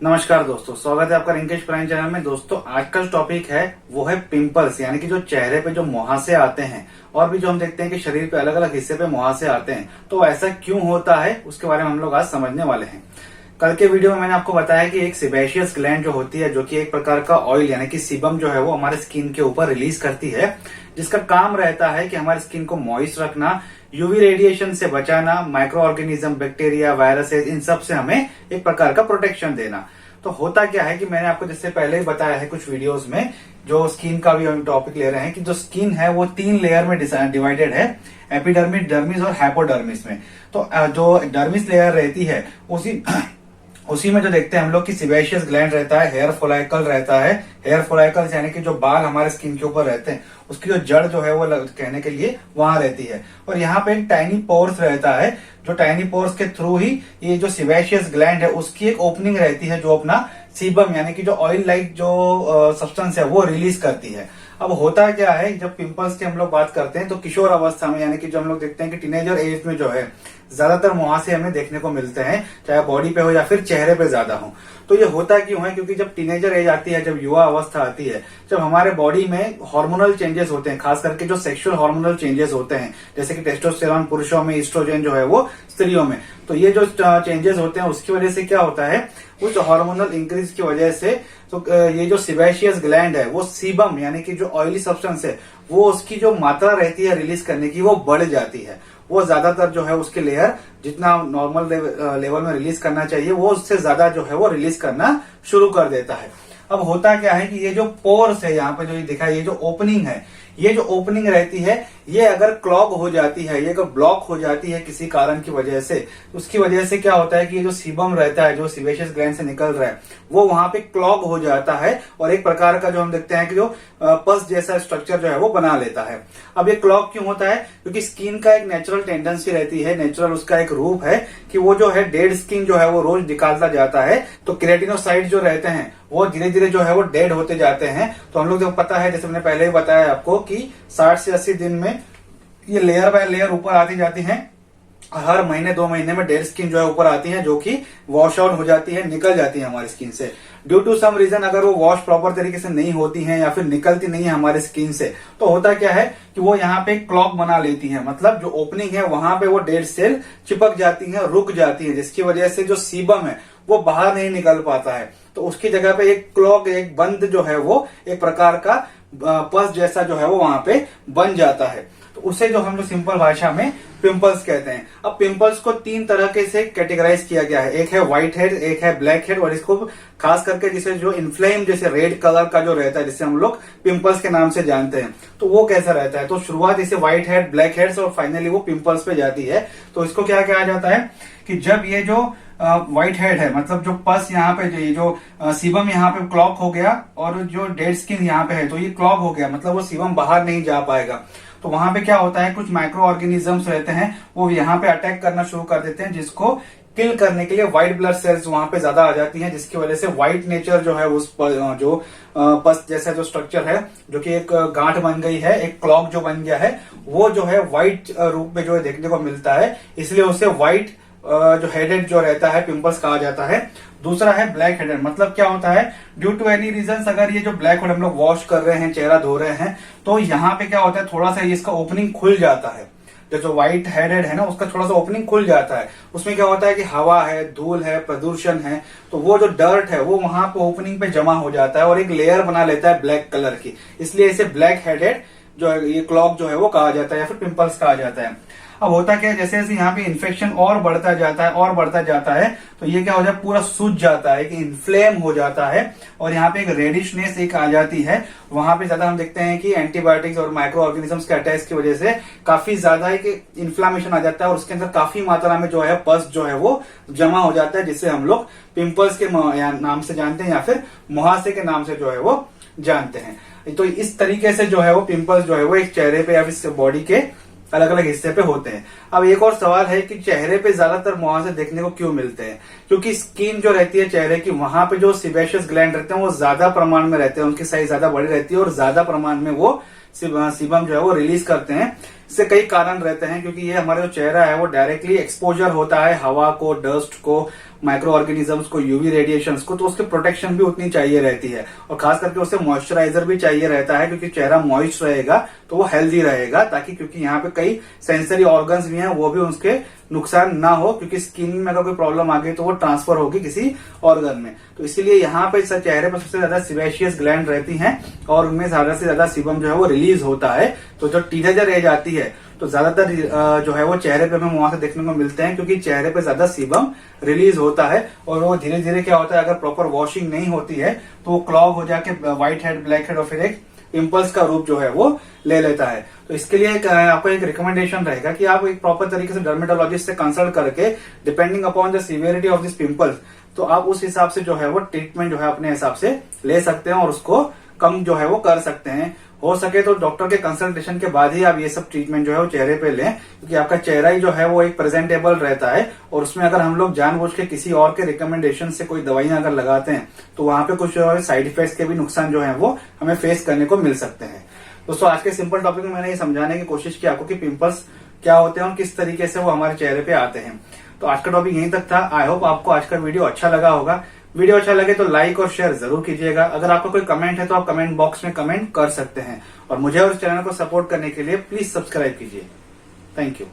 नमस्कार दोस्तों, स्वागत है आपका रिंकेश प्राइन चैनल में। दोस्तों आज का जो टॉपिक है वो है पिंपल्स, यानी कि जो चेहरे पे जो मुहासे आते हैं और भी जो हम देखते हैं कि शरीर पे अलग अलग हिस्से पे मुहासे आते हैं, तो ऐसा क्यों होता है उसके बारे में हम लोग आज समझने वाले हैं। कल के वीडियो में मैंने आपको बताया कि एक सेबेशियस ग्लैंड जो होती है, जो कि एक प्रकार का ऑयल यानी कि सीबम जो है वो हमारे स्किन के ऊपर रिलीज करती है, जिसका काम रहता है कि हमारी स्किन को मॉइस्ट रखना, यूवी रेडिएशन से बचाना, माइक्रो ऑर्गेनिज्म, बैक्टीरिया, वायरसेस, इन सब से हमें एक प्रकार का प्रोटेक्शन देना। तो होता क्या है कि मैंने आपको जैसे पहले ही बताया है कुछ वीडियोस में, जो स्किन का भी हम टॉपिक ले रहे हैं कि जो स्किन है वो 3 लेयर में डिवाइडेड है, एपिडर्मिस, डर्मिस और हाइपोडर्मिस में। तो जो डर्मिस लेयर रहती है उसी में जो देखते हैं हम लोग कि सिबेशियस ग्लैंड रहता है, हेयर फोलाइकल रहता है। हेयर फोलाइकल यानी कि जो बाल हमारे स्किन के ऊपर रहते हैं उसकी जो जड़ जो है वो कहने के लिए वहां रहती है। और यहाँ पे एक टाइनी पोर्स रहता है, जो टाइनी पोर्स के थ्रू ही ये जो सिबेशियस ग्लैंड है उसकी एक ओपनिंग रहती है, जो अपना सीबम यानी कि जो ऑयल लाइक जो सब्सटेंस है वो रिलीज करती है। अब होता क्या है, जब पिंपल्स की हम लोग बात करते हैं तो किशोर अवस्था में, यानी कि जब हम लोग देखते हैं कि टीनेजर एज में जो है ज्यादातर मुहासे हमें देखने को मिलते हैं, चाहे बॉडी पे हो या फिर चेहरे पे ज्यादा हो। तो ये होता क्यों है? क्योंकि जब टीनेजर एज आती है, जब युवा अवस्था आती है, जब हमारे बॉडी में हार्मोनल चेंजेस होते हैं, खास करके जो सेक्सुअल हार्मोनल चेंजेस होते हैं, जैसे कि टेस्टोस्टेरोन पुरुषों में, ईस्ट्रोजन जो है वो स्त्रियों में, तो ये जो चेंजेस होते हैं उसकी वजह से क्या होता है, उस हार्मोनल इंक्रीज की वजह से तो ये जो सिबेशियस ग्लैंड है वो सीबम यानी कि जो ऑयली सब्सटेंस है वो उसकी जो मात्रा रहती है रिलीज करने की वो बढ़ जाती है। वो ज्यादातर जो है उसके लेयर जितना नॉर्मल लेवल में रिलीज करना चाहिए वो उससे ज्यादा जो है वो रिलीज करना शुरू कर देता है। अब होता क्या है कि ये जो पोर्स है, यहाँ पे जो ये दिखा है, ये जो ओपनिंग है, ये जो ओपनिंग रहती है ये अगर क्लॉग हो जाती है, ये अगर ब्लॉक हो जाती है किसी कारण की वजह से, उसकी वजह से क्या होता है कि ये जो सीबम रहता है, जो सिबेशियस ग्लैंड से निकल रहा है, वो वहां पे क्लॉग हो जाता है और एक प्रकार का जो हम देखते हैं कि जो पस जैसा स्ट्रक्चर जो है वो बना लेता है। अब ये क्लॉग क्यों होता है? क्योंकि स्किन का एक नेचुरल टेंडेंसी रहती है, नेचुरल उसका एक रूप है कि वो जो है डेड स्किन जो है वो रोज निकालता जाता है। तो केराटिनोसाइट जो रहते हैं वो धीरे धीरे जो है वो डेड होते जाते हैं। तो हम लोग जो पता है, जैसे मैंने पहले ही बताया आपको कि 60 से 80 दिन में ये लेयर बाय लेयर ऊपर आती जाती हैं। हर महीने 2 महीने में डेड स्किन जो है ऊपर आती है, जो कि वॉश आउट हो जाती है, निकल जाती है हमारी स्किन से। ड्यू टू सम रीजन अगर वो वॉश प्रॉपर तरीके से नहीं होती हैं या फिर निकलती नहीं है हमारी स्किन से, तो होता क्या है कि वो यहाँ पे क्लॉग बना लेती है, मतलब जो ओपनिंग है वहां पे वो डेड सेल चिपक जाती है, रुक जाती है, जिसकी वजह से जो सीबम है वो बाहर नहीं निकल पाता है। तो उसकी जगह पे एक क्लॉग, एक बंद जो है वो एक प्रकार का पस जैसा जो है वो वहां पे बन जाता है। तो उसे जो हम लोग सिंपल भाषा में पिंपल्स कहते हैं। अब पिंपल्स को 3 तरह के से कैटेगराइज किया गया है, एक है व्हाइट हेड, एक है ब्लैक हेड, और इसको खास करके जिसे जो इन्फ्लेम जैसे रेड कलर का जो रहता है, जिसे हम लोग पिंपल्स के नाम से जानते हैं, तो वो कैसा रहता है। तो शुरुआत इसे व्हाइट हेड, ब्लैक हेड्स और फाइनली वो पिंपल्स पे जाती है। तो इसको क्या कहा जाता है कि जब ये जो व्हाइट हेड है, मतलब जो पस यहाँ पे, ये जो सीबम यहाँ पे क्लॉग हो गया और जो डेड स्किन यहाँ पे है तो ये क्लॉग हो गया, मतलब वो सीबम बाहर नहीं जा पाएगा। तो वहां पे क्या होता है, कुछ माइक्रो ऑर्गेनिजम्स रहते हैं वो यहाँ पे अटैक करना शुरू कर देते हैं, जिसको किल करने के लिए व्हाइट ब्लड सेल्स वहां पे ज्यादा आ जाती हैं, जिसकी वजह से व्हाइट नेचर जो है उस जो पस जैसा जो स्ट्रक्चर है, जो कि एक गांठ बन गई है, एक क्लॉग जो बन गया है, वो जो है व्हाइट रूप में जो है देखने को मिलता है, इसलिए उसे व्हाइट जो हेडेड जो रहता है पिंपल्स कहा जाता है। दूसरा है ब्लैक हेडेड, मतलब क्या होता है, ड्यू टू एनी रीजन अगर ये जो ब्लैक हेड हम लोग वॉश कर रहे हैं, चेहरा धो रहे हैं, तो यहाँ पे क्या होता है, थोड़ा सा इसका ओपनिंग खुल जाता है। जो व्हाइट हेडेड है ना, उसका थोड़ा सा ओपनिंग खुल जाता है। उसमें क्या होता है कि हवा है, धूल है, प्रदूषण है, तो वो जो डर्ट है वो वहां पे ओपनिंग पे जमा हो जाता है और एक लेयर बना लेता है ब्लैक कलर की, इसलिए इसे ब्लैक हेडेड जो है ये क्लॉग जो है वो कहा जाता है या फिर पिंपल्स कहा जाता है। अब होता क्या है, जैसे जैसे यहाँ पे इन्फेक्शन और बढ़ता जाता है और बढ़ता जाता है, तो ये क्या हो जाता है, पूरा सूज जाता है, कि इन्फ्लेम हो जाता है और यहाँ पे एक रेडिशनेस एक आ जाती है। वहां पे ज्यादा हम देखते हैं कि एंटीबायोटिक्स और माइक्रो ऑर्गेनिजम्स के अटैक की वजह से काफी ज्यादा एक इन्फ्लामेशन आ जाता है और उसके अंदर काफी मात्रा में जो है पस जो है वो जमा हो जाता है, जिससे हम लोग पिंपल्स के नाम से जानते हैं या फिर मुहासे के नाम से जो है वो जानते हैं। तो इस तरीके से जो है वो पिंपल्स जो है वो एक चेहरे पे या फिर बॉडी के अलग अलग हिस्से पे होते हैं। अब एक और सवाल है कि चेहरे पे ज्यादातर मुहासे देखने को क्यों मिलते हैं? क्योंकि स्किन जो रहती है चेहरे की, वहां पे जो सिबेशियस ग्लैंड रहते हैं वो ज्यादा प्रमाण में रहते हैं, उनकी साइज ज्यादा बड़ी रहती है और ज्यादा प्रमाण में वो सीबम जो है वो रिलीज करते हैं। इससे कई कारण रहते हैं, क्योंकि ये हमारा जो चेहरा है वो डायरेक्टली एक्सपोजर होता है हवा को, डस्ट को, माइक्रो ऑर्गेनिजम्स को, यूवी रेडिएशंस को, तो उसकी प्रोटेक्शन भी उतनी चाहिए रहती है। और खास करके उसे मॉइस्चराइजर भी चाहिए रहता है, क्योंकि चेहरा मॉइस्ट रहेगा तो वो हेल्दी रहेगा, ताकि क्योंकि यहाँ पे कई सेंसरी ऑर्गन्स भी हैं, वो भी उसके नुकसान ना हो, क्योंकि स्किन में अगर कोई प्रॉब्लम आ गई तो वो ट्रांसफर होगी किसी ऑर्गन में। तो इसीलिए यहाँ पे चेहरे पर सबसे ज्यादा सिबेशियस ग्लैंड रहती हैं और उनमें ज्यादा से ज्यादा सीबम जो है वो रिलीज होता है। तो जो टीनेजर एज आती है तो ज्यादातर जो है वो चेहरे पे हमें वहां से देखने को मिलते हैं, क्योंकि चेहरे पे ज्यादा सीबम रिलीज होता है। और वो धीरे धीरे क्या होता है, अगर प्रॉपर वॉशिंग नहीं होती है तो वो क्लॉग हो जाके व्हाइट हेड, ब्लैक हेड और फिर एक पिंपल्स का रूप जो है वो ले लेता है। तो इसके लिए आपको एक रिकमेंडेशन रहेगा कि आप एक प्रॉपर तरीके से डर्मेटोलॉजिस्ट से कंसल्ट करके, depending upon the severity of this pimples, तो आप उस हिसाब से जो है वो ट्रीटमेंट जो है अपने हिसाब से ले सकते हैं और उसको कम जो है वो कर सकते हैं। हो सके तो डॉक्टर के कंसल्टेशन के बाद ही आप ये सब ट्रीटमेंट जो है वो चेहरे पे लें, क्योंकि आपका चेहरा ही जो है वो एक प्रेजेंटेबल रहता है। और उसमें अगर हम लोग जानबूझ के किसी और के रिकमेंडेशन से कोई दवाइयां अगर लगाते हैं तो वहां पे कुछ साइड इफेक्ट्स के भी नुकसान जो है वो हमें फेस करने को मिल सकते हैं। दोस्तों, आज के सिंपल टॉपिक में मैंने ये समझाने की कोशिश की आपको कि पिंपल्स क्या होते हैं और किस तरीके से वो हमारे चेहरे पे आते हैं। तो आज का टॉपिक यहीं तक था। आई होप आपको आज का वीडियो अच्छा लगा होगा। वीडियो अच्छा लगे तो लाइक और शेयर जरूर कीजिएगा। अगर आपका कोई कमेंट है तो आप कमेंट बॉक्स में कमेंट कर सकते हैं। और मुझे और इस चैनल को सपोर्ट करने के लिए प्लीज सब्सक्राइब कीजिए। Thank you.